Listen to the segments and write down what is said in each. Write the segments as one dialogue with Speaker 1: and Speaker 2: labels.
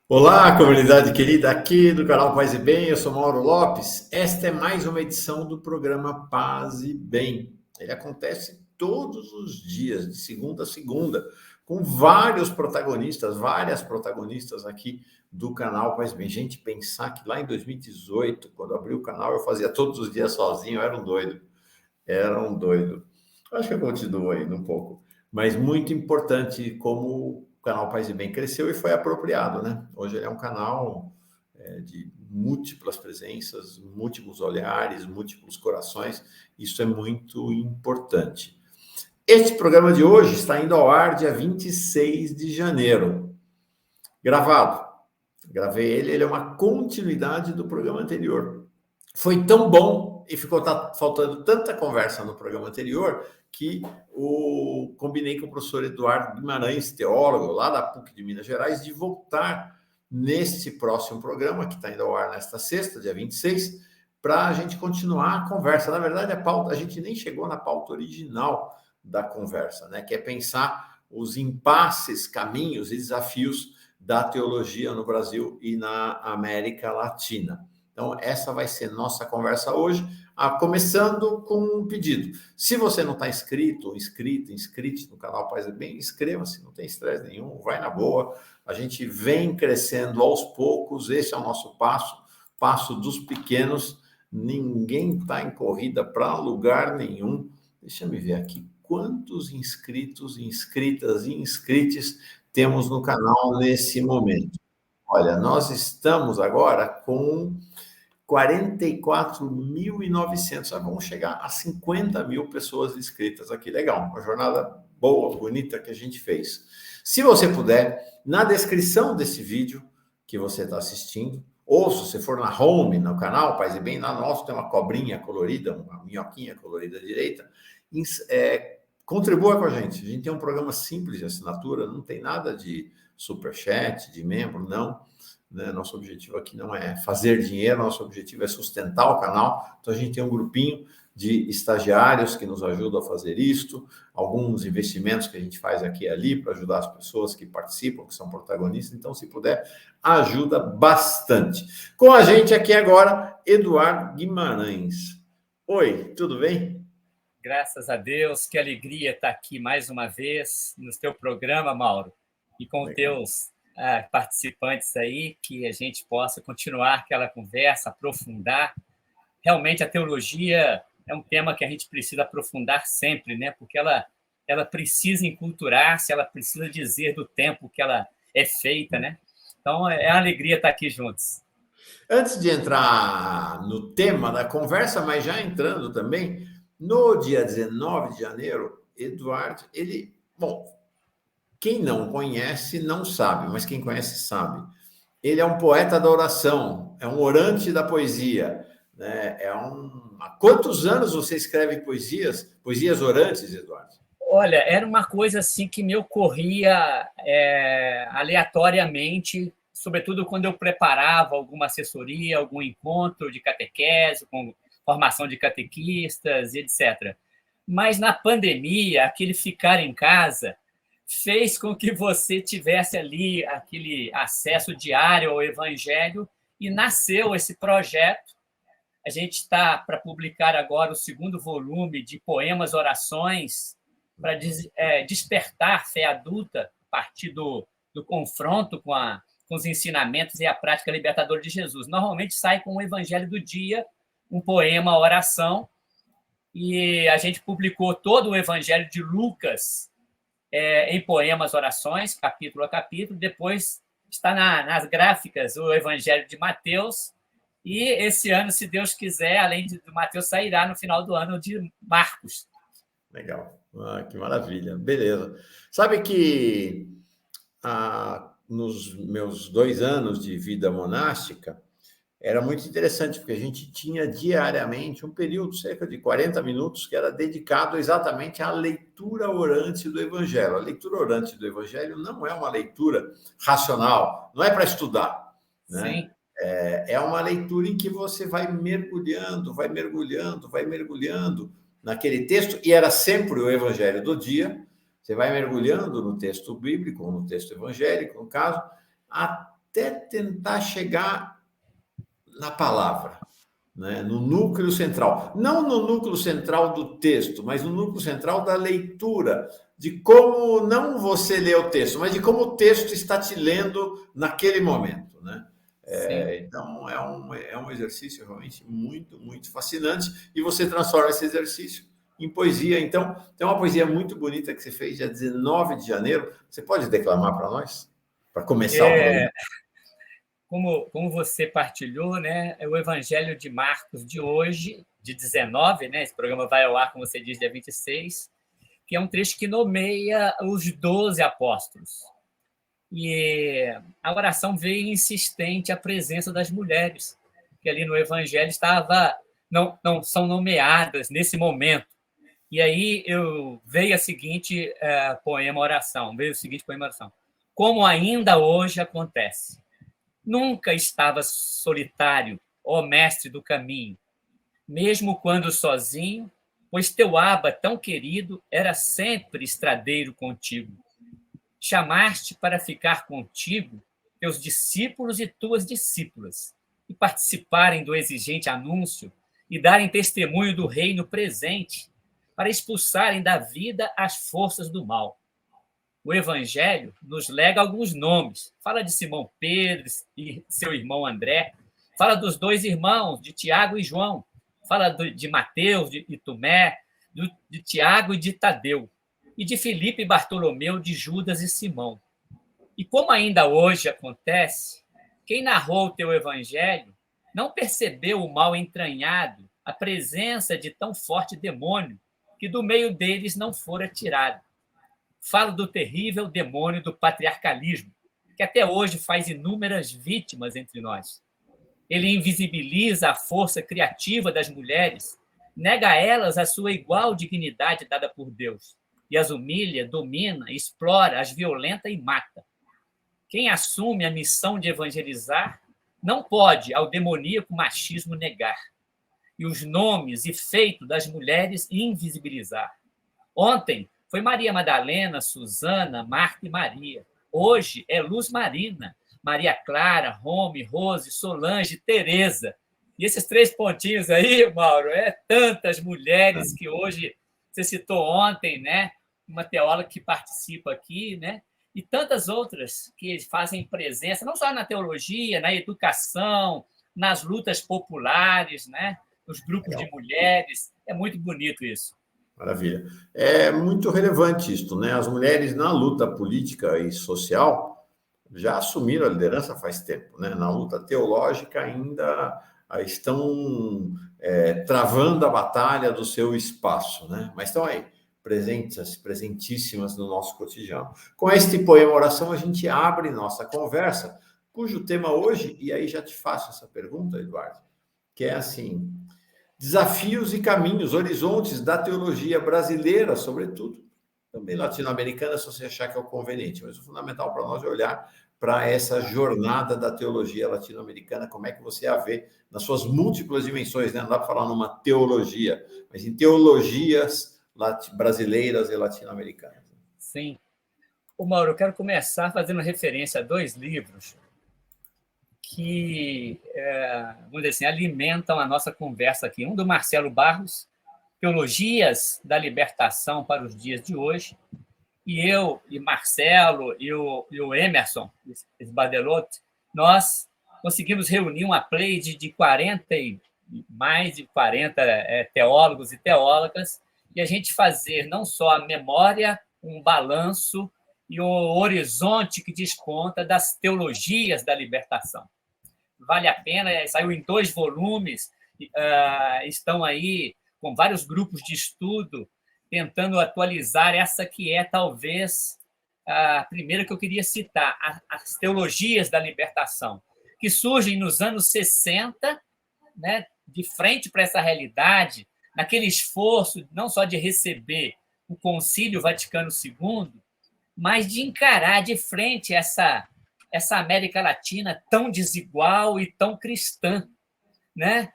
Speaker 1: Olá, comunidade querida aqui do canal Paz e Bem, eu sou Mauro Lopes. Esta é mais uma edição do programa Paz e Bem. Ele acontece todos os dias, de segunda a segunda, com várias protagonistas aqui do canal Paz e Bem. Gente, pensar que lá em 2018, quando abri o canal, eu fazia todos os dias sozinho, eu era um doido. Era um doido. Acho que eu continuo ainda um pouco. Mas muito importante como o canal Paz e Bem cresceu e foi apropriado, né? Hoje ele é um canal de múltiplas presenças, múltiplos olhares, múltiplos corações. Isso é muito importante. Este programa de hoje está indo ao ar dia 26 de janeiro. Gravado. Gravei ele é uma continuidade do programa anterior. Foi tão bom e ficou faltando tanta conversa no programa anterior que combinei com o professor Eduardo Guimarães, teólogo lá da PUC de Minas Gerais, de voltar neste próximo programa, que está indo ao ar nesta sexta, dia 26, para a gente continuar a conversa. Na verdade, a gente nem chegou na pauta original da conversa, né? Que é pensar os impasses, caminhos e desafios da teologia no Brasil e na América Latina. Então, essa vai ser nossa conversa hoje, começando com um pedido. Se você não está inscrito no canal Paz e Bem, inscreva-se, não tem estresse nenhum, vai na boa. A gente vem crescendo aos poucos, esse é o nosso passo dos pequenos. Ninguém está em corrida para lugar nenhum. Deixa eu me ver aqui, quantos inscritos, inscritas e inscritos temos no canal nesse momento. Olha, nós estamos agora com 44.900. Vamos chegar a 50 mil pessoas inscritas aqui. Legal, uma jornada boa, bonita que a gente fez. Se você puder, na descrição desse vídeo que você está assistindo, ou se você for na home, no canal Paz e Bem, lá nosso tem uma cobrinha colorida, uma minhoquinha colorida à direita, contribua com a gente. A gente tem um programa simples de assinatura, não tem nada de superchat, de membro, não. Né? Nosso objetivo aqui não é fazer dinheiro, nosso objetivo é sustentar o canal. Então, a gente tem um grupinho de estagiários que nos ajudam a fazer isto, alguns investimentos que a gente faz aqui e ali para ajudar as pessoas que participam, que são protagonistas. Então, se puder, ajuda bastante. Com a gente aqui agora, Eduardo Guimarães. Oi, tudo bem?
Speaker 2: Graças a Deus, que alegria estar aqui mais uma vez no teu programa, Mauro, e com os teus participantes aí, que a gente possa continuar aquela conversa, aprofundar. Realmente, a teologia é um tema que a gente precisa aprofundar sempre, né? Porque ela precisa enculturar-se, ela precisa dizer do tempo que ela é feita, né? Então, é uma alegria estar aqui juntos.
Speaker 1: Antes de entrar no tema da conversa, mas já entrando também, no dia 19 de janeiro, Eduardo, bom, quem não conhece não sabe, mas quem conhece sabe. Ele é um poeta da oração, é um orante da poesia, né? Há quantos anos você escreve poesias orantes, Eduardo?
Speaker 2: Olha, era uma coisa assim que me ocorria aleatoriamente, sobretudo quando eu preparava alguma assessoria, algum encontro de catequese, com formação de catequistas, etc. Mas na pandemia, aquele ficar em casa fez com que você tivesse ali aquele acesso diário ao Evangelho e nasceu esse projeto. A gente está para publicar agora o segundo volume de poemas, orações, para despertar fé adulta a partir do confronto com os ensinamentos e a prática libertadora de Jesus. Normalmente sai com o Evangelho do dia, um poema, a oração, e a gente publicou todo o Evangelho de Lucas em poemas, orações, capítulo a capítulo. Depois está nas gráficas o Evangelho de Mateus, e esse ano, se Deus quiser, além de Mateus, sairá no final do ano de Marcos.
Speaker 1: Legal. Que maravilha. Beleza. Sabe que nos meus 2 anos de vida monástica, era muito interessante, porque a gente tinha diariamente um período, cerca de 40 minutos, que era dedicado exatamente à leitura orante do Evangelho. A leitura orante do Evangelho não é uma leitura racional, não é para estudar, né?
Speaker 2: Sim.
Speaker 1: É uma leitura em que você vai mergulhando naquele texto, e era sempre o Evangelho do dia. Você vai mergulhando no texto bíblico, ou no texto evangélico, no caso, até tentar chegar na palavra, né? No núcleo central. Não no núcleo central do texto, mas no núcleo central da leitura, de como não você lê o texto, mas de como o texto está te lendo naquele momento, né? Então, é um exercício realmente muito, muito fascinante, e você transforma esse exercício em poesia. Então, tem uma poesia muito bonita que você fez dia 19 de janeiro. Você pode declamar para nós? Para começar o programa.
Speaker 2: Como você partilhou, né, é o Evangelho de Marcos de hoje, de 19, né, esse programa vai ao ar, como você diz, dia 26, que é um trecho que nomeia os 12 apóstolos. E a oração veio insistente à presença das mulheres, que ali no Evangelho não são nomeadas nesse momento. E aí veio a seguinte veio o seguinte poema oração. Como ainda hoje acontece. Nunca estava solitário, ó mestre do caminho, mesmo quando sozinho, pois teu aba tão querido era sempre estradeiro contigo. Chamaste para ficar contigo teus discípulos e tuas discípulas, e participarem do exigente anúncio e darem testemunho do reino presente, para expulsarem da vida as forças do mal. O Evangelho nos lega alguns nomes. Fala de Simão Pedro e seu irmão André. Fala dos dois irmãos, de Tiago e João. Fala de Mateus e Tomé, de Tiago e de Tadeu. E de Filipe e Bartolomeu, de Judas e Simão. E como ainda hoje acontece, quem narrou o teu Evangelho não percebeu o mal entranhado, a presença de tão forte demônio, que do meio deles não fora tirado. Falo do terrível demônio do patriarcalismo, que até hoje faz inúmeras vítimas entre nós. Ele invisibiliza a força criativa das mulheres, nega a elas a sua igual dignidade dada por Deus, e as humilha, domina, explora, as violenta e mata. Quem assume a missão de evangelizar não pode ao demoníaco machismo negar, e os nomes e feitos das mulheres invisibilizar. Ontem foi Maria Madalena, Susana, Marta e Maria. Hoje é Luz Marina, Maria Clara, Rome, Rose, Solange, Tereza. E esses 3 pontinhos aí, Mauro, tantas mulheres que hoje, você citou ontem, né? Uma teóloga que participa aqui, né? E tantas outras que fazem presença, não só na teologia, na educação, nas lutas populares, né? Nos grupos de mulheres. É muito bonito isso.
Speaker 1: Maravilha. É muito relevante isto, né? As mulheres na luta política e social já assumiram a liderança faz tempo, né? Na luta teológica ainda estão travando a batalha do seu espaço, né? Mas estão aí, presentíssimas no nosso cotidiano. Com este poema oração, a gente abre nossa conversa, cujo tema hoje, e aí já te faço essa pergunta, Eduardo, que é assim: desafios e caminhos, horizontes da teologia brasileira, sobretudo, também latino-americana, se você achar que é o conveniente. Mas o fundamental para nós é olhar para essa jornada da teologia latino-americana, como é que você a vê nas suas múltiplas dimensões, né? Não dá para falar numa teologia, mas em teologias brasileiras e latino-americanas.
Speaker 2: Sim. Ô, Mauro, eu quero começar fazendo referência a 2 livros que, vamos dizer assim, alimentam a nossa conversa aqui. Um do Marcelo Barros, Teologias da Libertação para os Dias de Hoje, e eu, e Marcelo, e o Emerson Sbadelotti, nós conseguimos reunir uma pleide de mais de 40 teólogos e teólogas, e a gente fazer não só a memória, um balanço e o horizonte que desponta das teologias da libertação. Vale a pena, saiu em 2 volumes, estão aí com vários grupos de estudo tentando atualizar essa que é talvez a primeira que eu queria citar, as teologias da libertação, que surgem nos anos 60, né, de frente para essa realidade, naquele esforço não só de receber o Concílio Vaticano II, mas de encarar de frente essa América Latina tão desigual e tão cristã, né?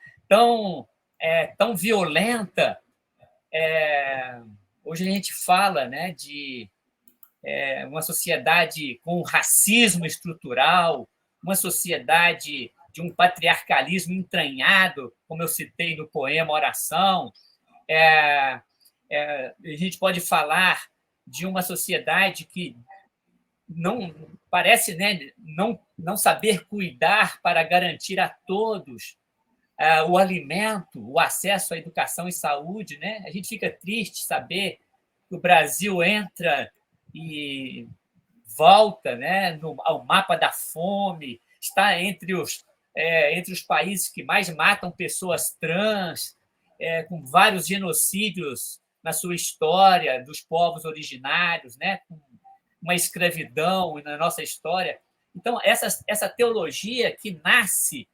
Speaker 2: tão violenta. Hoje a gente fala, né, de uma sociedade com racismo estrutural, uma sociedade de um patriarcalismo entranhado, como eu citei no poema Oração. A gente pode falar de uma sociedade que não parece, né, não saber cuidar para garantir a todos o alimento, o acesso à educação e saúde, né? A gente fica triste saber que o Brasil entra e volta, né, ao mapa da fome, está entre os países que mais matam pessoas trans, com vários genocídios na sua história dos povos originários, né, com uma escravidão na nossa história. Então, essa teologia que nasce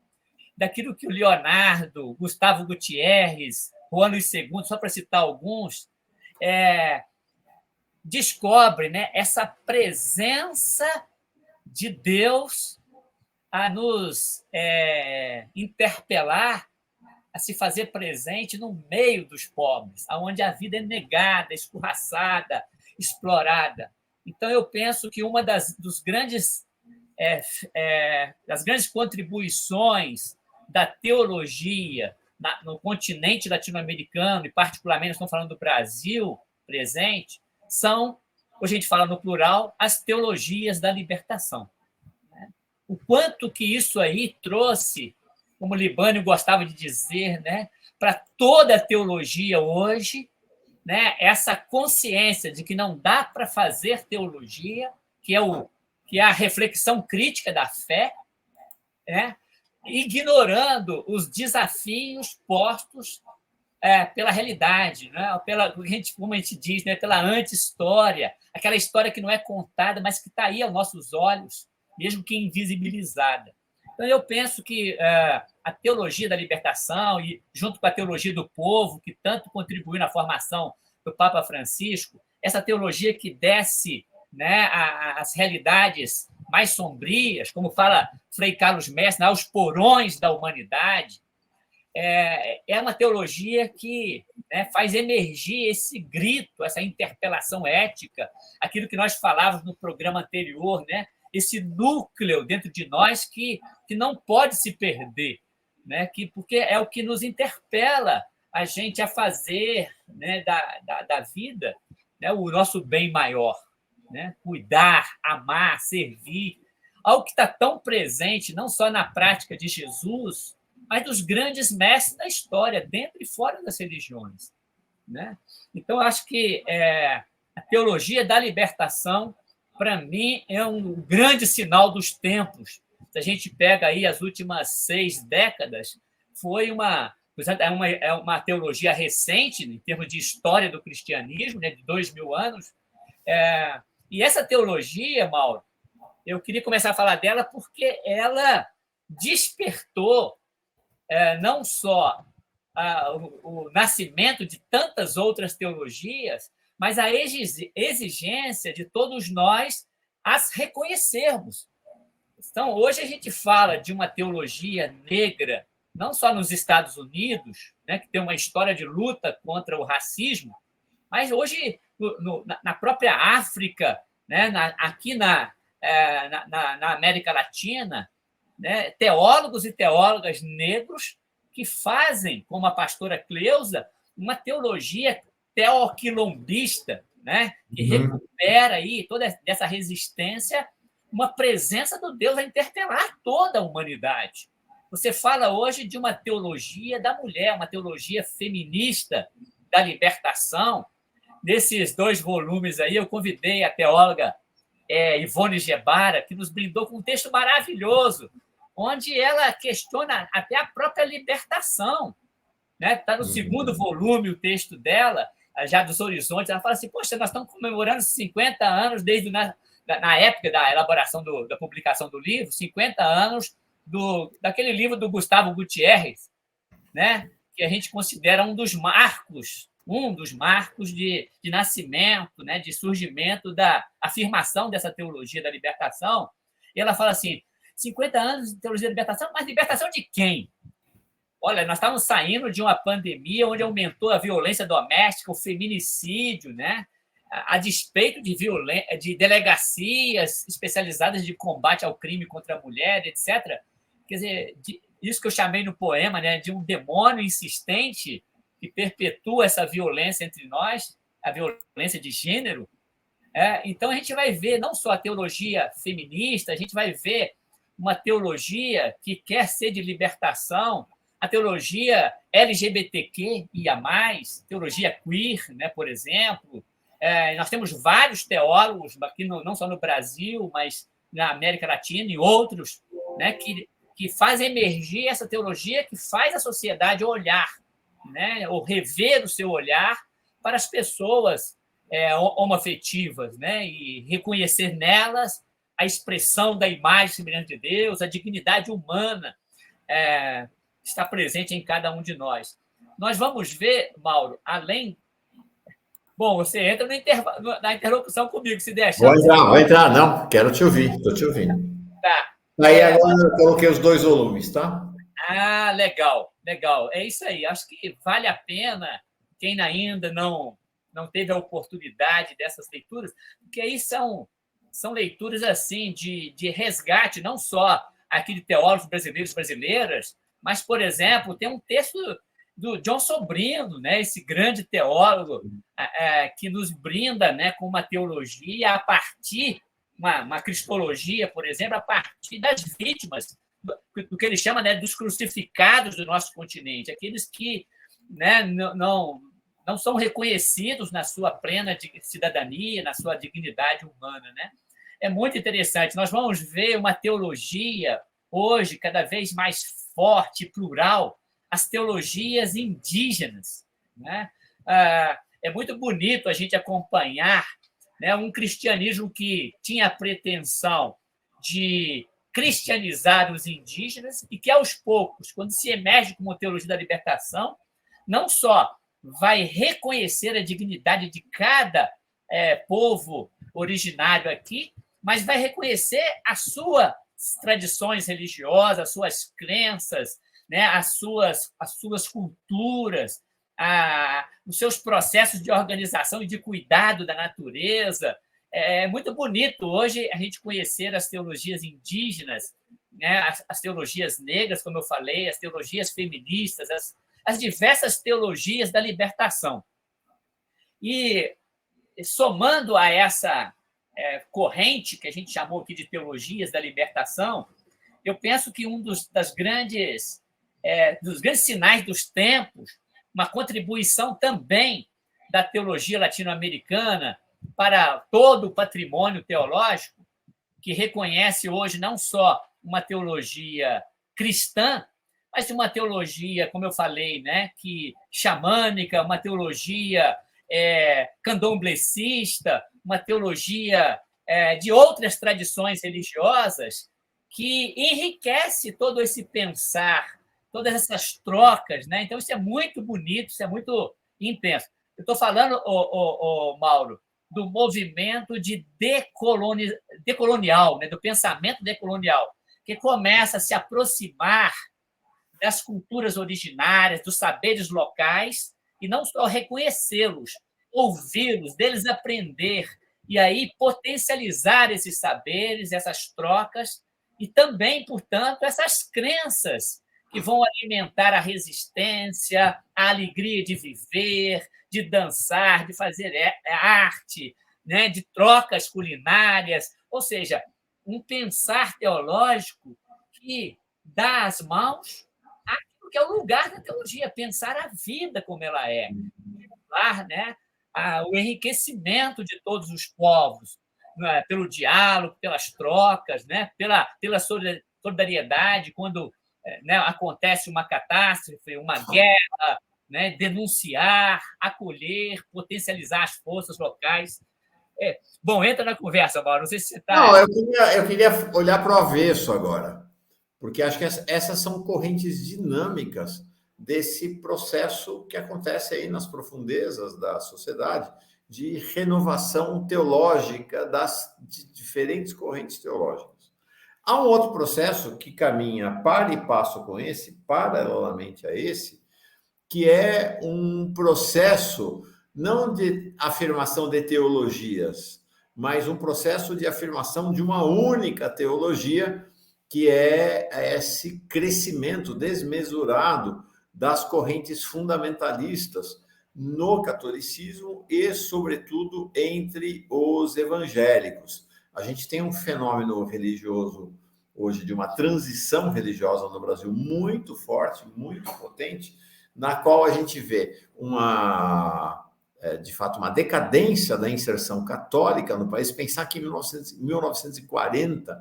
Speaker 2: daquilo que o Leonardo, Gustavo Gutierrez, Juan Luís II, só para citar alguns, descobre, né, essa presença de Deus a nos interpelar a se fazer presente no meio dos pobres, onde a vida é negada, escorraçada, explorada. Então, eu penso que uma das grandes contribuições da teologia no continente latino-americano, e particularmente, nós estamos falando do Brasil presente, são, hoje a gente fala no plural, as teologias da libertação. O quanto que isso aí trouxe, como Libânio gostava de dizer, né, para toda a teologia hoje, né, essa consciência de que não dá para fazer teologia, que é a reflexão crítica da fé, né, ignorando os desafios postos pela realidade, né, como a gente diz, né, pela anti-história, aquela história que não é contada, mas que está aí aos nossos olhos, mesmo que invisibilizada. Então, eu penso que a teologia da libertação, e junto com a teologia do povo, que tanto contribuiu na formação do Papa Francisco, essa teologia que desce, né, as realidades mais sombrias, como fala Frei Carlos Mestre, aos porões da humanidade, é uma teologia que, né, faz emergir esse grito, essa interpelação ética, aquilo que nós falávamos no programa anterior, né, esse núcleo dentro de nós que não pode se perder, né, porque é o que nos interpela a gente a fazer, né, da vida, né, o nosso bem maior, né, cuidar, amar, servir, algo que está tão presente não só na prática de Jesus, mas dos grandes mestres da história, dentro e fora das religiões, né? Então, acho que a teologia da libertação, para mim, é um grande sinal dos tempos. Se a gente pega aí as últimas 6 décadas, é uma teologia recente, em termos de história do cristianismo, né, de 2000 anos. E essa teologia, Mauro, eu queria começar a falar dela porque ela despertou não só o nascimento de tantas outras teologias, mas a exigência de todos nós as reconhecermos. Então, hoje a gente fala de uma teologia negra, não só nos Estados Unidos, né, que tem uma história de luta contra o racismo, mas hoje na própria África, né, aqui na América Latina, né, teólogos e teólogas negros que fazem, como a pastora Cleusa, uma teologia teoquilombista, né, que recupera aí toda essa resistência, uma presença do Deus a interpelar toda a humanidade. Você fala hoje de uma teologia da mulher, uma teologia feminista da libertação. Nesses 2 volumes aí, eu convidei a teóloga Ivone Gebara, que nos brindou com um texto maravilhoso, onde ela questiona até a própria libertação. Está no 2º volume o texto dela, já dos Horizontes. Ela fala assim, poxa, nós estamos comemorando 50 anos desde na época da elaboração da publicação do livro, 50 anos daquele livro do Gustavo Gutierrez, né, que a gente considera um dos marcos de nascimento, né, de surgimento da afirmação dessa teologia da libertação. E ela fala assim, 50 anos de teologia da libertação, mas libertação de quem? Olha, nós estamos saindo de uma pandemia onde aumentou a violência doméstica, o feminicídio, né? a despeito de delegacias especializadas de combate ao crime contra a mulher, etc. Quer dizer, isso que eu chamei no poema, né, de um demônio insistente que perpetua essa violência entre nós, a violência de gênero. Então, a gente vai ver não só a teologia feminista, a gente vai ver uma teologia que quer ser de libertação, a teologia LGBTQIA+, teologia queer, né, por exemplo. Nós temos vários teólogos, aqui não só no Brasil, mas na América Latina e outros, né, que fazem emergir essa teologia que faz a sociedade olhar, né, ou rever o seu olhar para as pessoas homoafetivas, né, e reconhecer nelas a expressão da imagem e semelhança de Deus, a dignidade humana está presente em cada um de nós. Nós vamos ver, Mauro, além... Bom, você entra na interlocução comigo, se deixar.
Speaker 1: Vou entrar, não, quero te ouvir, estou te ouvindo.
Speaker 2: Tá.
Speaker 1: Aí agora eu coloquei os 2 volumes, tá?
Speaker 2: Legal, legal. É isso aí. Acho que vale a pena quem ainda não teve a oportunidade dessas leituras, porque aí são leituras assim de resgate, não só aqui de teólogos brasileiros e brasileiras, mas, por exemplo, tem um texto do John Sobrino, né, esse grande teólogo que nos brinda, né, com uma teologia a partir, uma cristologia, por exemplo, a partir das vítimas, do que ele chama, né, dos crucificados do nosso continente, aqueles que, né, não são reconhecidos na sua plena cidadania, na sua dignidade humana, né? É muito interessante. Nós vamos ver uma teologia hoje cada vez mais forte e plural, as teologias indígenas, né? É muito bonito a gente acompanhar, né, um cristianismo que tinha a pretensão de cristianizar os indígenas e que, aos poucos, quando se emerge como teologia da libertação, não só vai reconhecer a dignidade de cada povo originário aqui, mas vai reconhecer as suas tradições religiosas, as suas crenças, né, as suas culturas, os seus processos de organização e de cuidado da natureza. É muito bonito hoje a gente conhecer as teologias indígenas, né, as teologias negras, como eu falei, as teologias feministas, as diversas teologias da libertação. E, somando a essa corrente que a gente chamou aqui de teologias da libertação, eu penso que um dos grandes sinais dos tempos, uma contribuição também da teologia latino-americana para todo o patrimônio teológico, que reconhece hoje não só uma teologia cristã, mas uma teologia, como eu falei, né, que xamânica, uma teologia candomblessista, uma teologia de outras tradições religiosas, que enriquece todo esse pensar, todas essas trocas, né? Então, isso é muito bonito, isso é muito intenso. Eu estou falando, Mauro, do movimento de decolonial, né? Do pensamento decolonial, que começa a se aproximar das culturas originárias, dos saberes locais, e não só reconhecê-los, ouvi-los, deles aprender, e aí potencializar esses saberes, essas trocas, e também, portanto, essas crenças que vão alimentar a resistência, a alegria de viver, de dançar, de fazer arte, né, de trocas culinárias, ou seja, um pensar teológico que dá as mãos àquilo que é o lugar da teologia, pensar a vida como ela é, né, o enriquecimento de todos os povos, né, pelo diálogo, pelas trocas, né, pela solidariedade, quando né, acontece uma catástrofe, uma guerra, né, denunciar, acolher, potencializar as forças locais. Bom, entra na conversa, Mauro. Não sei se você está...
Speaker 1: Não, eu queria olhar para o avesso agora, porque acho que essas são correntes dinâmicas desse processo que acontece aí nas profundezas da sociedade, de renovação teológica de diferentes correntes teológicas. Há um outro processo que caminha para e passo com esse, paralelamente a esse, que é um processo não de afirmação de teologias, mas um processo de afirmação de uma única teologia, que é esse crescimento desmesurado das correntes fundamentalistas no catolicismo e, sobretudo, entre os evangélicos. A gente tem um fenômeno religioso hoje de uma transição religiosa no Brasil muito forte, muito potente, na qual a gente vê de fato, uma decadência da inserção católica no país. Pensar que em 1940,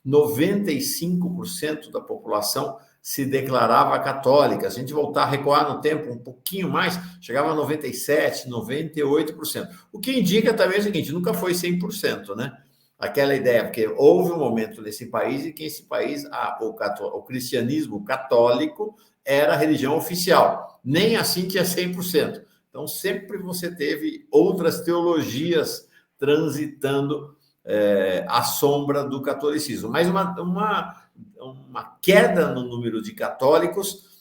Speaker 1: 95% da população se declarava católica. Se a gente voltar a recuar no tempo um pouquinho mais, chegava a 97%, 98%. O que indica também o seguinte, nunca foi 100%, né? Aquela ideia, porque houve um momento nesse país em que esse país, o cristianismo católico era a religião oficial. Nem assim tinha 100%. Então, sempre você teve outras teologias transitando à sombra do catolicismo. Mas uma queda no número de católicos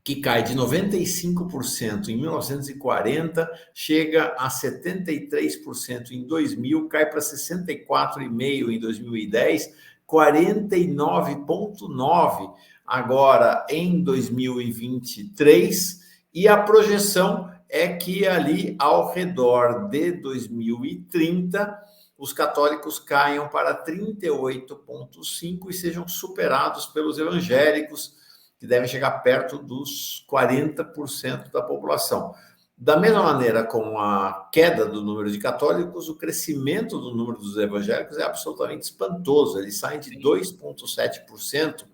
Speaker 1: que cai de 95% em 1940, chega a 73% em 2000, cai para 64,5% em 2010, 49,9% agora em 2023, e a projeção é que ali ao redor de 2030 os católicos caiam para 38,5% e sejam superados pelos evangélicos, que devem chegar perto dos 40% da população. Da mesma maneira, com a queda do número de católicos, o crescimento do número dos evangélicos é absolutamente espantoso. Eles saem de 2,7%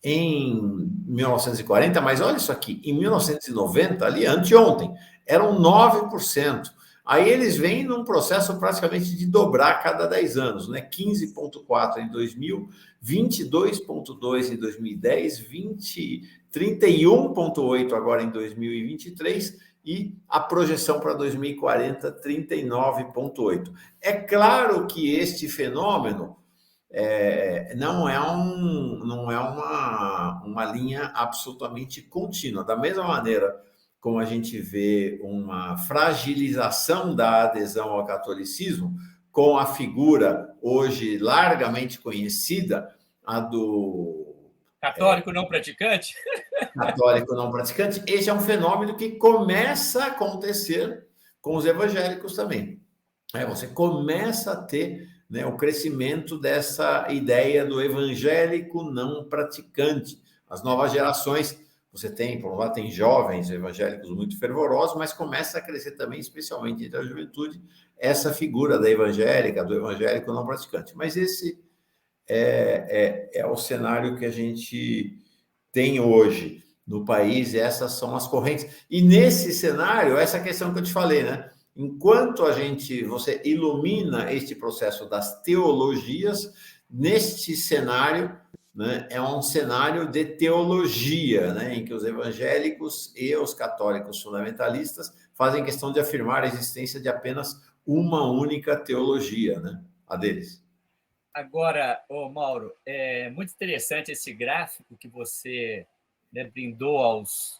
Speaker 1: em 1940, mas olha isso aqui, em 1990, ali anteontem, eram 9%. Aí eles vêm num processo praticamente de dobrar a cada 10 anos, né? 15,4% em 2000, 22,2% em 2010, 31,8% agora em 2023 e a projeção para 2040, 39,8%. É claro que este fenômeno não é uma linha absolutamente contínua. Da mesma maneira como a gente vê uma fragilização da adesão ao catolicismo, com a figura hoje largamente conhecida, a do
Speaker 2: católico não praticante.
Speaker 1: Católico não praticante, esse é um fenômeno que começa a acontecer com os evangélicos também. Você começa a ter, né, o crescimento dessa ideia do evangélico não praticante. As novas gerações, você tem, por um lado, tem jovens evangélicos muito fervorosos, mas começa a crescer também, especialmente entre a juventude, essa figura da evangélica, do evangélico não praticante. Mas esse é o cenário que a gente tem hoje no país, e essas são as correntes. E nesse cenário, essa questão que eu te falei, né? Enquanto você ilumina este processo das teologias, neste cenário, né, é um cenário de teologia, né, em que os evangélicos e os católicos fundamentalistas fazem questão de afirmar a existência de apenas uma única teologia, né, a deles.
Speaker 2: Agora, Mauro, é muito interessante esse gráfico que você, né, brindou aos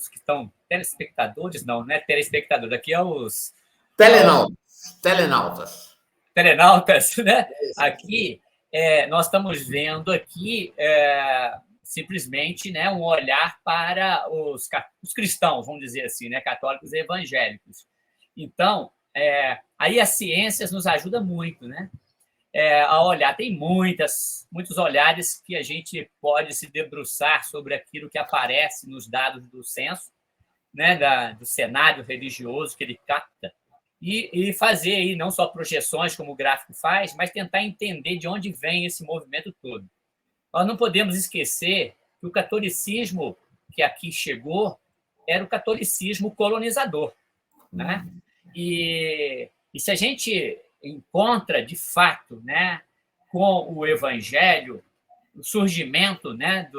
Speaker 2: que estão telespectadores, não é telespectador, aqui é os telenautas, né? Aqui nós estamos vendo aqui simplesmente, né, um olhar para os cristãos, vamos dizer assim, né, católicos e evangélicos. Então, aí as ciências nos ajudam muito, né? A olhar, tem muitos olhares que a gente pode se debruçar sobre aquilo que aparece nos dados do censo, né, do cenário religioso que ele capta, e fazer aí não só projeções, como o gráfico faz, mas tentar entender de onde vem esse movimento todo. Nós não podemos esquecer que o catolicismo que aqui chegou era o catolicismo colonizador, né? E se a gente encontra, de fato, né, com o evangelho, o surgimento, né,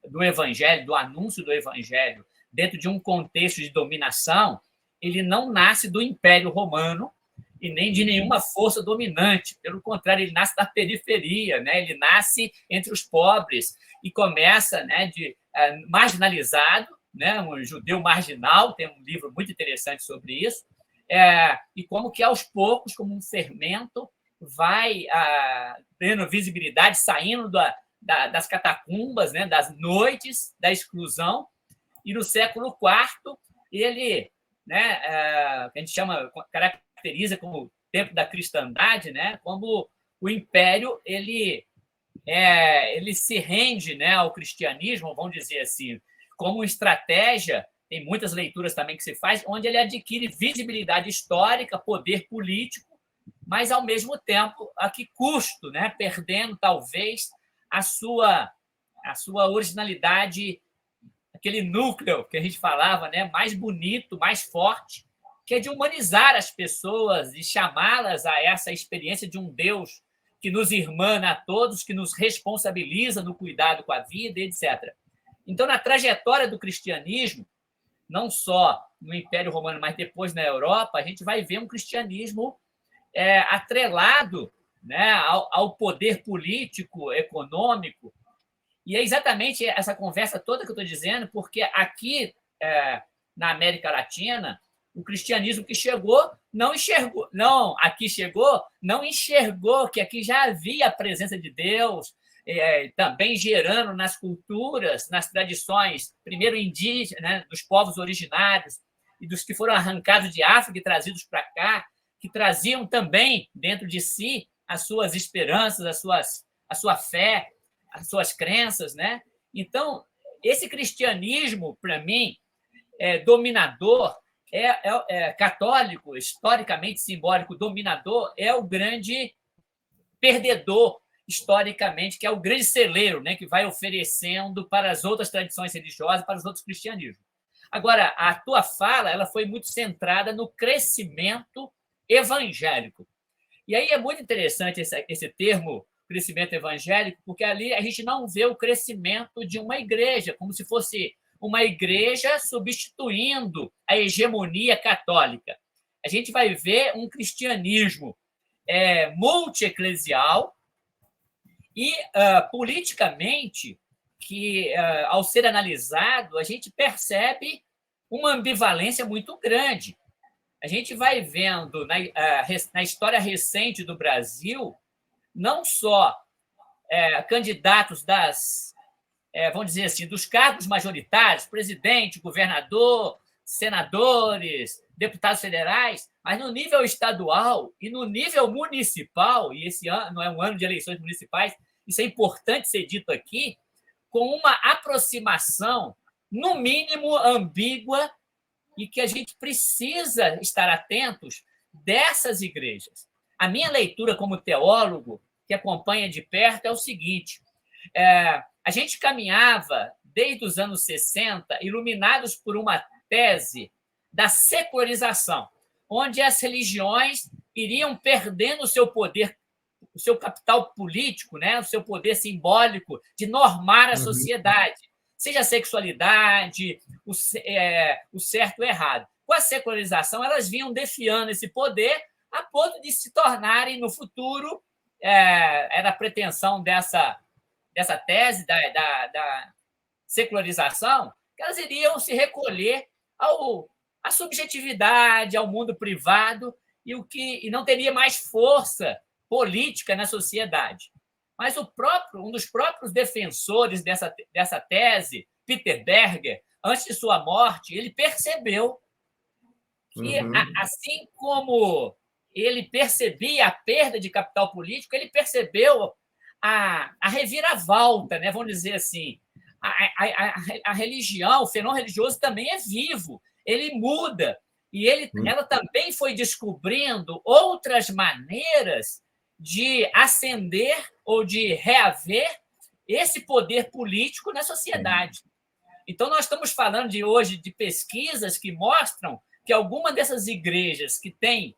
Speaker 2: do evangelho, do anúncio do evangelho, dentro de um contexto de dominação, ele não nasce do Império Romano e nem de nenhuma força dominante. Pelo contrário, ele nasce da periferia, né? Ele nasce entre os pobres e começa, né, marginalizado, né, um judeu marginal, tem um livro muito interessante sobre isso, e como que, aos poucos, como um fermento, vai tendo visibilidade, saindo das catacumbas, né, das noites da exclusão, e no século IV ele, né, a gente caracteriza como o tempo da cristandade, né, como o império ele se rende, né, ao cristianismo, vamos dizer assim, como estratégia. Tem muitas leituras também que se faz, onde ele adquire visibilidade histórica, poder político, mas, ao mesmo tempo, a que custo, né, perdendo, talvez, a sua originalidade, aquele núcleo que a gente falava, né, mais bonito, mais forte, que é de humanizar as pessoas e chamá-las a essa experiência de um Deus que nos irmana a todos, que nos responsabiliza no cuidado com a vida, etc. Então, na trajetória do cristianismo, não só no Império Romano, mas depois na Europa, a gente vai ver um cristianismo atrelado, né, ao poder político, econômico. E é exatamente essa conversa toda que eu estou dizendo, porque aqui, na América Latina, o cristianismo que chegou não enxergou, não enxergou que aqui já havia a presença de Deus, também gerando nas culturas, nas tradições, primeiro indígenas, né, dos povos originários e dos que foram arrancados de África e trazidos para cá, que traziam também dentro de si as suas esperanças, a sua fé, as suas crenças, né? Então, esse cristianismo, para mim, dominador, católico, historicamente simbólico, dominador, é o grande perdedor, historicamente, que é o grande celeiro, né, que vai oferecendo para as outras tradições religiosas, para os outros cristianismos. Agora, a tua fala ela foi muito centrada no crescimento evangélico. E aí é muito interessante esse termo, crescimento evangélico, porque ali a gente não vê o crescimento de uma igreja, como se fosse uma igreja substituindo a hegemonia católica. A gente vai ver um cristianismo multieclesial e, politicamente, que, ao ser analisado, a gente percebe uma ambivalência muito grande. A gente vai vendo na história recente do Brasil, não só candidatos vamos dizer assim, dos cargos majoritários, presidente, governador, senadores, deputados federais, mas no nível estadual e no nível municipal, e esse ano é um ano de eleições municipais, isso é importante ser dito aqui, com uma aproximação, no mínimo, ambígua, e que a gente precisa estar atentos dessas igrejas. A minha leitura como teólogo, que acompanha de perto, é o seguinte: a gente caminhava, desde os anos 60, iluminados por uma tese da secularização, onde as religiões iriam perdendo o seu poder, o seu capital político, né, o seu poder simbólico de normar a sociedade, seja a sexualidade, o certo ou errado. Com a secularização, elas vinham defiando esse poder a ponto de se tornarem, no futuro, era a pretensão dessa tese da secularização, que elas iriam se recolher à subjetividade, ao mundo privado, e não teria mais força política na sociedade. Mas um dos próprios defensores dessa tese, Peter Berger, antes de sua morte, ele percebeu que, assim como ele percebia a perda de capital político, ele percebeu a reviravolta, né? Vamos dizer assim. A religião, o fenômeno religioso também é vivo, ele muda, e ela também foi descobrindo outras maneiras de ascender ou de reaver esse poder político na sociedade. Então, nós estamos falando hoje de pesquisas que mostram que alguma dessas igrejas que têm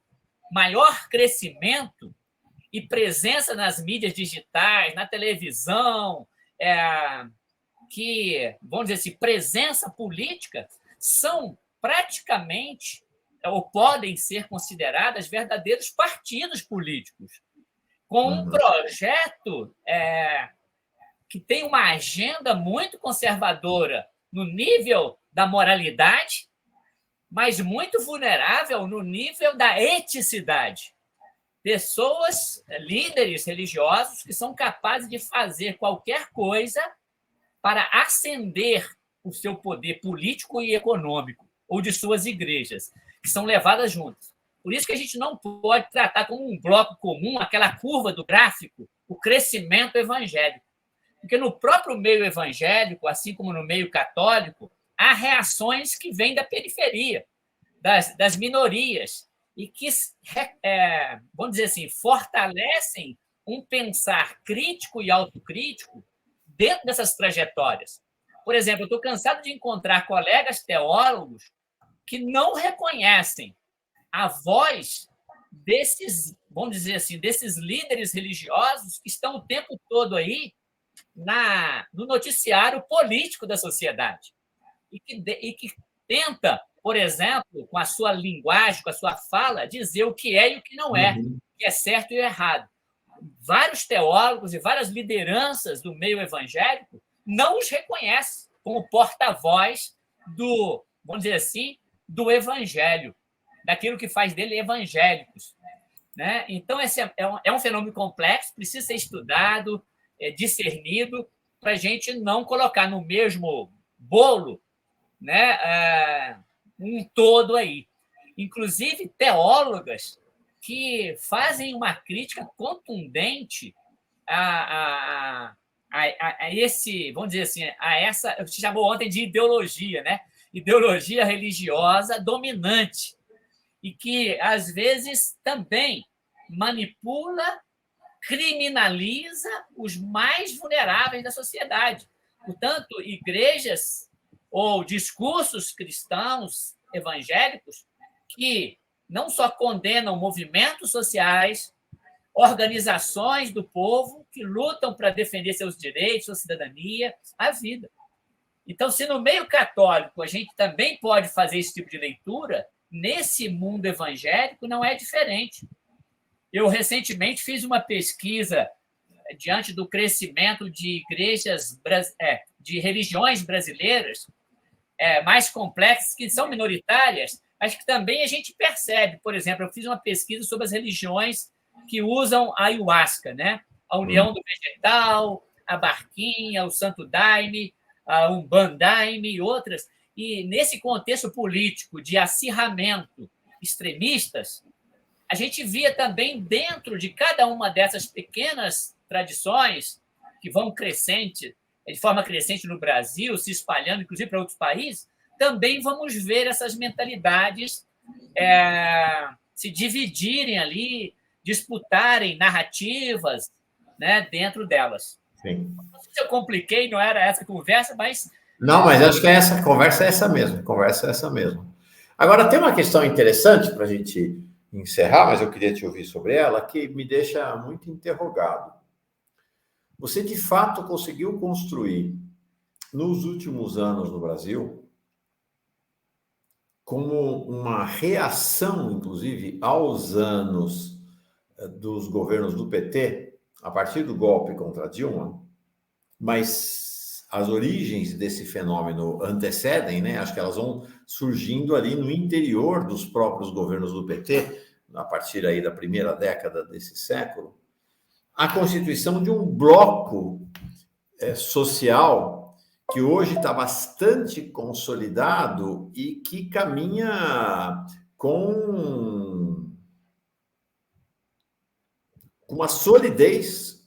Speaker 2: maior crescimento e presença nas mídias digitais, na televisão, que, vamos dizer assim, presença política, são praticamente, ou podem ser consideradas, verdadeiros partidos políticos, com um projeto que tem uma agenda muito conservadora no nível da moralidade, mas muito vulnerável no nível da eticidade. Pessoas, líderes religiosos, que são capazes de fazer qualquer coisa para ascender o seu poder político e econômico, ou de suas igrejas, que são levadas juntas. Por isso que a gente não pode tratar como um bloco comum aquela curva do gráfico, o crescimento evangélico. Porque no próprio meio evangélico, assim como no meio católico, há reações que vêm da periferia, das minorias, e que, vamos dizer assim, fortalecem um pensar crítico e autocrítico dentro dessas trajetórias. Por exemplo, eu estou cansado de encontrar colegas teólogos que não reconhecem a voz desses, vamos dizer assim, desses líderes religiosos que estão o tempo todo aí no noticiário político da sociedade e que tenta, por exemplo, com a sua linguagem, com a sua fala, dizer o que é e o que não é, o que é certo e o errado. Vários teólogos e várias lideranças do meio evangélico não os reconhecem como porta-voz do, vamos dizer assim, do evangelho, daquilo que faz dele evangélicos. Né? Então, esse é um fenômeno complexo, precisa ser estudado, discernido, para a gente não colocar no mesmo bolo, né, um todo aí. Inclusive, teólogas que fazem uma crítica contundente a esse, vamos dizer assim, a essa, você chamou ontem de ideologia, né? Ideologia religiosa dominante, e que, às vezes, também manipula, criminaliza os mais vulneráveis da sociedade. Portanto, igrejas ou discursos cristãos evangélicos que não só condenam movimentos sociais, organizações do povo que lutam para defender seus direitos, sua cidadania, a vida. Então, se no meio católico a gente também pode fazer esse tipo de leitura, nesse mundo evangélico não é diferente. Eu recentemente fiz uma pesquisa diante do crescimento de igrejas, de religiões brasileiras mais complexas, que são minoritárias, mas que também a gente percebe. Por exemplo, eu fiz uma pesquisa sobre as religiões que usam a ayahuasca, né? A União do Vegetal, a Barquinha, o Santo Daime, a Umbandaime e outras. E nesse contexto político de acirramento extremistas, a gente via também dentro de cada uma dessas pequenas tradições que vão crescente, de forma crescente no Brasil, se espalhando, inclusive, para outros países, também vamos ver essas mentalidades se dividirem ali, disputarem narrativas, né, dentro delas.
Speaker 1: Sim.
Speaker 2: Não sei se eu compliquei, não era essa conversa, mas...
Speaker 1: Não, mas acho que essa conversa é essa mesmo. Conversa é essa mesmo. Agora, tem uma questão interessante para a gente encerrar, mas eu queria te ouvir sobre ela, que me deixa muito interrogado. Você, de fato, conseguiu construir, nos últimos anos no Brasil, como uma reação, inclusive, aos anos dos governos do PT, a partir do golpe contra Dilma, mas as origens desse fenômeno antecedem, né? Acho que elas vão surgindo ali no interior dos próprios governos do PT, a partir aí da primeira década desse século, a constituição de um bloco social que hoje está bastante consolidado e que caminha com uma solidez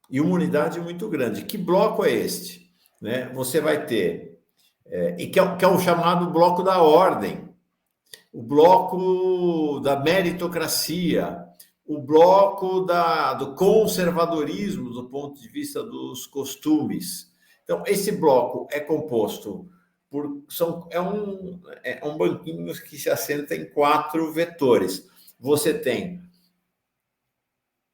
Speaker 1: e uma unidade muito grande. Que bloco é este? Né? Você vai ter, que é o chamado bloco da ordem, o bloco da meritocracia, o bloco do conservadorismo do ponto de vista dos costumes. Então, esse bloco é composto por... é um banquinho que se assenta em 4 vetores. Você tem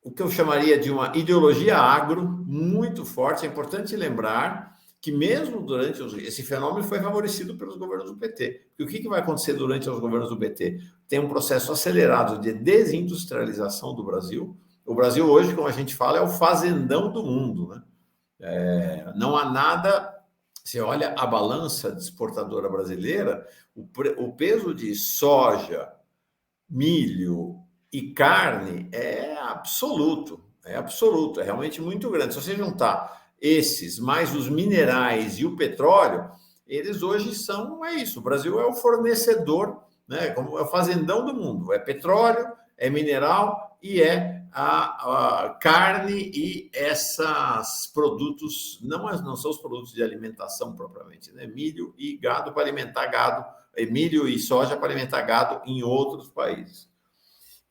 Speaker 1: o que eu chamaria de uma ideologia agro muito forte. É importante lembrar que mesmo durante esse fenômeno foi favorecido pelos governos do PT. E o que vai acontecer durante os governos do PT? Tem um processo acelerado de desindustrialização do Brasil. O Brasil hoje, como a gente fala, é o fazendão do mundo, né? Não há nada Você olha a balança de exportadora brasileira, o peso de soja, milho e carne é absoluto, é realmente muito grande. Se você juntar esses, mais os minerais e o petróleo, eles hoje são, é isso, o Brasil é o fornecedor, né, como é o fazendão do mundo, é petróleo, é mineral e é a carne e esses produtos, não são os produtos de alimentação propriamente, né? Milho e gado para alimentar gado, milho e soja para alimentar gado em outros países.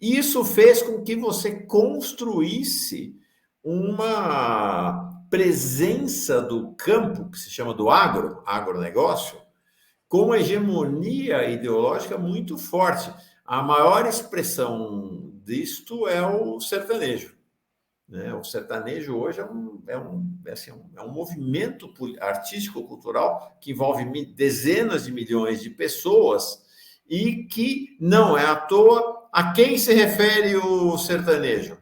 Speaker 1: Isso fez com que você construísse uma presença do campo, que se chama do agronegócio, com uma hegemonia ideológica muito forte. A maior expressão disto é o sertanejo. Né? O sertanejo hoje é um movimento artístico-cultural que envolve dezenas de milhões de pessoas e que não é à toa a quem se refere o sertanejo,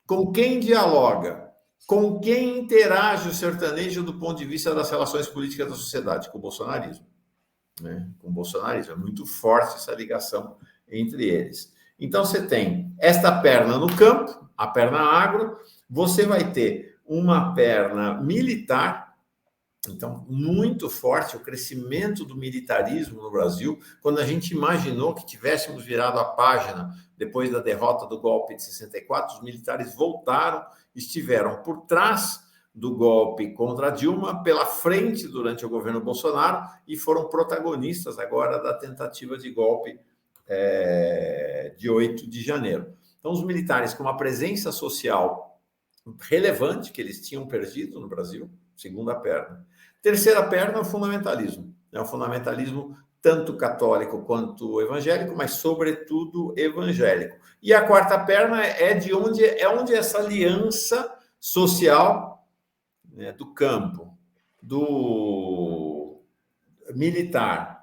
Speaker 1: com quem dialoga, com quem interage o sertanejo do ponto de vista das relações políticas da sociedade, com o bolsonarismo. Né? Com o bolsonarismo. É muito forte essa ligação entre eles. Então, você tem esta perna no campo, a perna agro, você vai ter uma perna militar, então, muito forte o crescimento do militarismo no Brasil. Quando a gente imaginou que tivéssemos virado a página depois da derrota do golpe de 64, os militares voltaram, estiveram por trás do golpe contra Dilma, pela frente durante o governo Bolsonaro e foram protagonistas agora da tentativa de golpe de 8 de janeiro. Então, os militares com uma presença social relevante que eles tinham perdido no Brasil, segunda perna. Terceira perna é o fundamentalismo. É o fundamentalismo tanto católico quanto evangélico, mas sobretudo evangélico. E a quarta perna é onde essa aliança social, né, do campo, do militar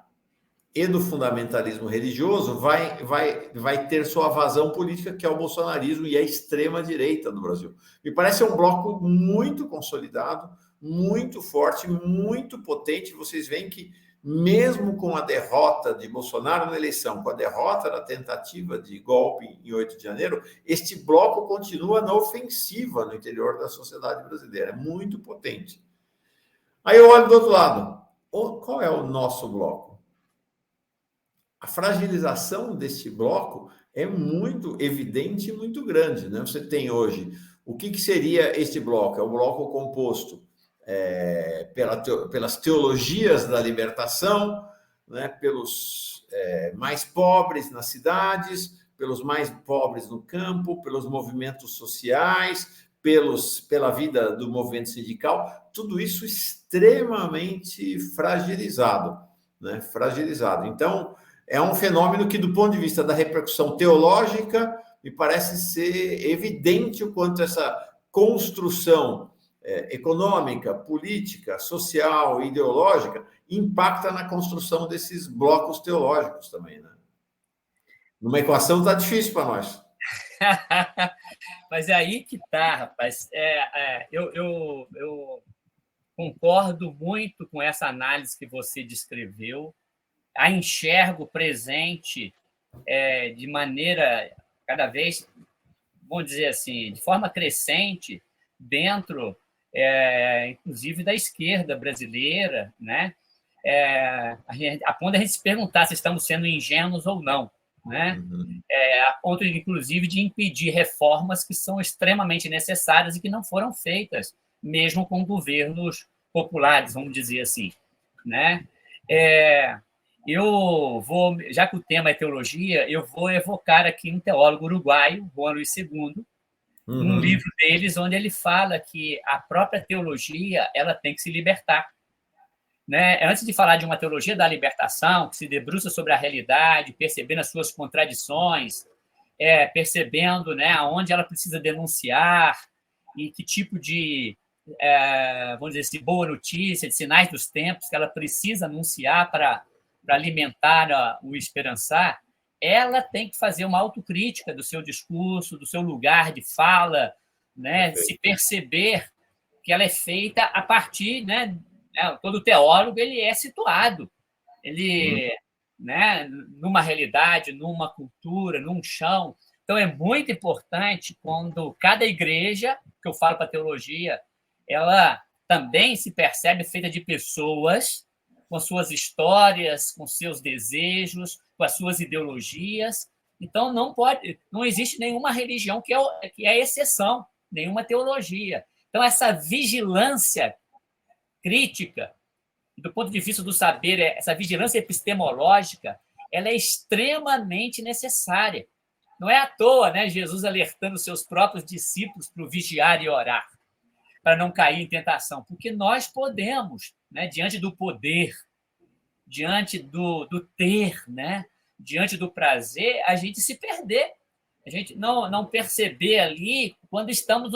Speaker 1: e do fundamentalismo religioso vai ter sua vazão política, que é o bolsonarismo e a extrema-direita no Brasil. Me parece um bloco muito consolidado, muito forte, muito potente. Vocês veem que, mesmo com a derrota de Bolsonaro na eleição, com a derrota da tentativa de golpe em 8 de janeiro, este bloco continua na ofensiva no interior da sociedade brasileira. É muito potente. Aí eu olho do outro lado. Qual é o nosso bloco? A fragilização deste bloco é muito evidente e muito grande. Né? Você tem hoje, o que seria este bloco? É um bloco composto pelas teologias da libertação, né? Pelos mais pobres nas cidades, pelos mais pobres no campo, pelos movimentos sociais, pela vida do movimento sindical, tudo isso extremamente fragilizado. Né? Fragilizado. Então, é um fenômeno que, do ponto de vista da repercussão teológica, me parece ser evidente o quanto essa construção econômica, política, social, ideológica impacta na construção desses blocos teológicos também. Né? Numa equação está difícil para nós.
Speaker 2: Mas é aí que está, rapaz. Eu concordo muito com essa análise que você descreveu. A enxergo presente de maneira cada vez, vamos dizer assim, de forma crescente dentro, inclusive, da esquerda brasileira, né? A ponto de a gente se perguntar se estamos sendo ingênuos ou não, né? A ponto, inclusive, de impedir reformas que são extremamente necessárias e que não foram feitas, mesmo com governos populares, vamos dizer assim, né? Já que o tema é teologia, eu vou evocar aqui um teólogo uruguaio, Juan Luis II, um livro deles onde ele fala que a própria teologia ela tem que se libertar. Né? Antes de falar de uma teologia da libertação, que se debruça sobre a realidade, percebendo as suas contradições, percebendo, né, aonde ela precisa denunciar e que tipo de, vamos dizer assim, boa notícia, de sinais dos tempos que ela precisa anunciar para alimentar o esperançar, ela tem que fazer uma autocrítica do seu discurso, do seu lugar de fala, né? Se perceber que ela é feita a partir, né, né? Todo teólogo ele é situado, ele, né, numa realidade, numa cultura, num chão. Então, é muito importante quando cada igreja, que eu falo para a teologia, ela também se percebe feita de pessoas com suas histórias, com seus desejos, com as suas ideologias. Então, não existe nenhuma religião que é exceção, nenhuma teologia. Então, essa vigilância crítica, do ponto de vista do saber, essa vigilância epistemológica, ela é extremamente necessária. Não é à toa, né, Jesus alertando os seus próprios discípulos para o vigiar e orar, para não cair em tentação, porque nós podemos, né, diante do poder, diante do ter, né, diante do prazer, a gente se perder, a gente não perceber ali quando estamos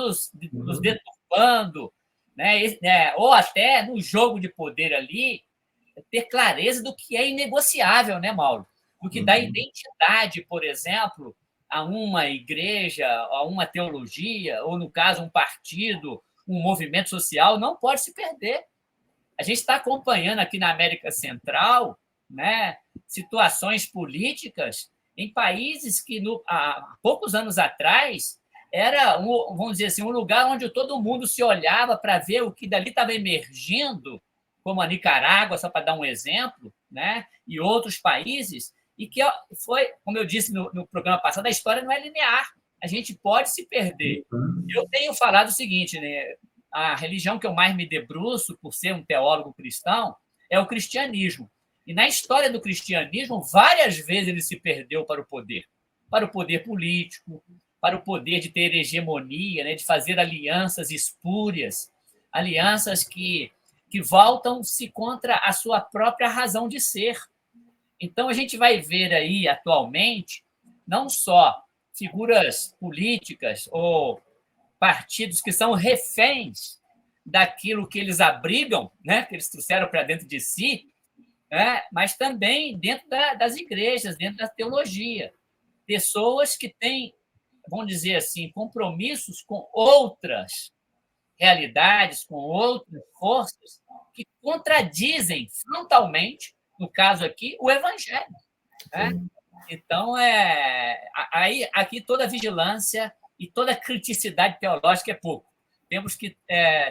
Speaker 2: nos deturpando, né, ou até no jogo de poder ali, ter clareza do que é inegociável, né, Mauro? Do que dá identidade, por exemplo, a uma igreja, a uma teologia, ou, no caso, um partido, um movimento social, não pode se perder. A gente está acompanhando aqui na América Central, né, situações políticas em países que, há poucos anos atrás, era, vamos dizer assim, um lugar onde todo mundo se olhava para ver o que dali estava emergindo, como a Nicarágua, só para dar um exemplo, né, e outros países, e que foi, como eu disse no programa passado, a história não é linear, a gente pode se perder. Eu tenho falado o seguinte, né, a religião que eu mais me debruço, por ser um teólogo cristão, é o cristianismo. E na história do cristianismo, várias vezes ele se perdeu para o poder político, para o poder de ter hegemonia, né, de fazer alianças espúrias, alianças que voltam-se contra a sua própria razão de ser. Então, a gente vai ver aí, atualmente, não só figuras políticas ou partidos que são reféns daquilo que eles abrigam, né, que eles trouxeram para dentro de si, né, mas também dentro das igrejas, dentro da teologia. Pessoas que têm, vamos dizer assim, compromissos com outras realidades, com outras forças que contradizem frontalmente, no caso aqui, o evangelho. Né? Então, aí, aqui toda vigilância e toda criticidade teológica é pouco. Temos que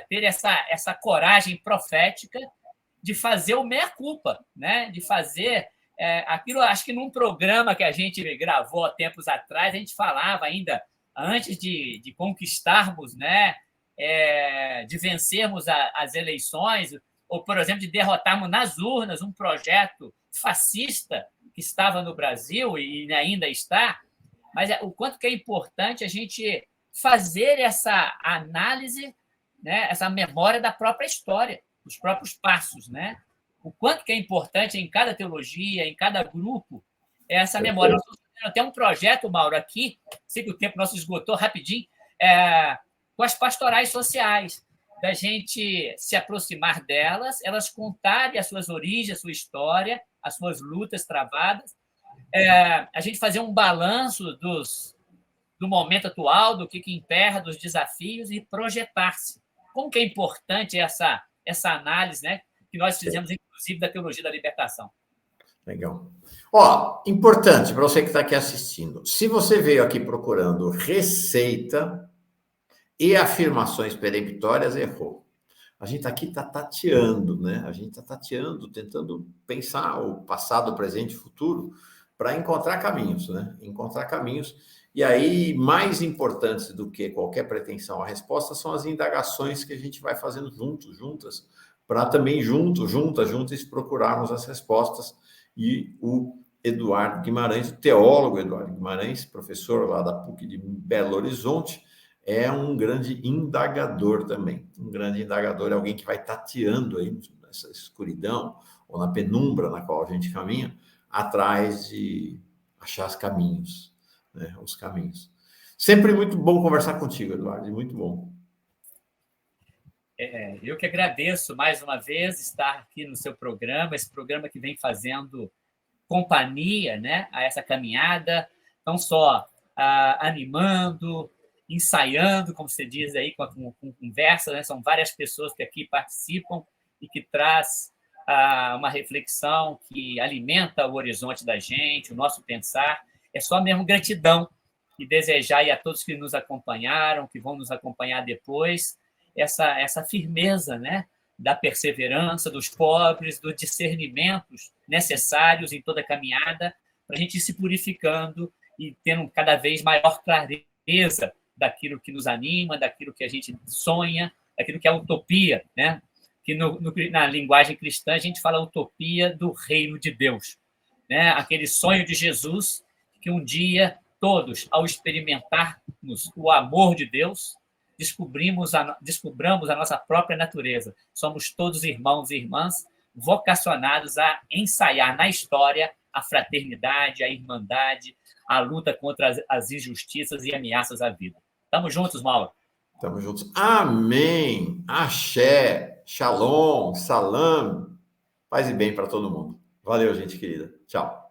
Speaker 2: ter essa coragem profética de fazer o meia-culpa, né? De fazer aquilo. Acho que num programa que a gente gravou há tempos atrás, a gente falava ainda, antes de conquistarmos, né? De vencermos as eleições, ou, por exemplo, de derrotarmos nas urnas um projeto fascista que estava no Brasil e ainda está, mas o quanto que é importante a gente fazer essa análise, né, essa memória da própria história, dos próprios passos, né? O quanto que é importante em cada teologia, em cada grupo, essa memória. Nós estamos fazendo até um projeto, Mauro, aqui, sei que o tempo nosso esgotou rapidinho, com as pastorais sociais, da gente se aproximar delas, elas contarem as suas origens, a sua história, as suas lutas travadas, a gente fazer um balanço do momento atual, do que emperra, dos desafios e projetar-se. Como que é importante essa análise, né, que nós fizemos, inclusive, da teologia da libertação.
Speaker 1: Legal. Ó, importante para você que está aqui assistindo, se você veio aqui procurando receita e afirmações peremptórias, errou. A gente aqui está tateando, né? A gente está tateando, tentando pensar o passado, o presente e o futuro para encontrar caminhos, né? Encontrar caminhos. E aí, mais importantes do que qualquer pretensão à resposta são as indagações que a gente vai fazendo juntas, para também juntas, procurarmos as respostas. E o Eduardo Guimarães, o teólogo Eduardo Guimarães, professor lá da PUC de Belo Horizonte, é um grande indagador também. Um grande indagador é alguém que vai tateando aí nessa escuridão ou na penumbra na qual a gente caminha, atrás de achar os caminhos, né? Os caminhos. Sempre muito bom conversar contigo, Eduardo, muito bom.
Speaker 2: Eu que agradeço mais uma vez estar aqui no seu programa, esse programa que vem fazendo companhia, né, a essa caminhada, não só animando, ensaiando, como você diz aí, com conversa, né? São várias pessoas que aqui participam e que traz uma reflexão que alimenta o horizonte da gente, o nosso pensar. É só mesmo gratidão e desejar aí a todos que nos acompanharam, que vão nos acompanhar depois, essa firmeza, né, da perseverança dos pobres, dos discernimentos necessários em toda a caminhada, para a gente ir se purificando e tendo cada vez maior clareza daquilo que nos anima, daquilo que a gente sonha, daquilo que é a utopia, né? Que na linguagem cristã a gente fala utopia do reino de Deus, né? Aquele sonho de Jesus que um dia todos, ao experimentarmos o amor de Deus, descobramos a nossa própria natureza. Somos todos irmãos e irmãs vocacionados a ensaiar na história a fraternidade, a irmandade, a luta contra as injustiças e ameaças à vida. Estamos juntos, Mauro.
Speaker 1: Estamos juntos. Amém. Axé. Shalom. Salam. Paz e bem para todo mundo. Valeu, gente querida. Tchau.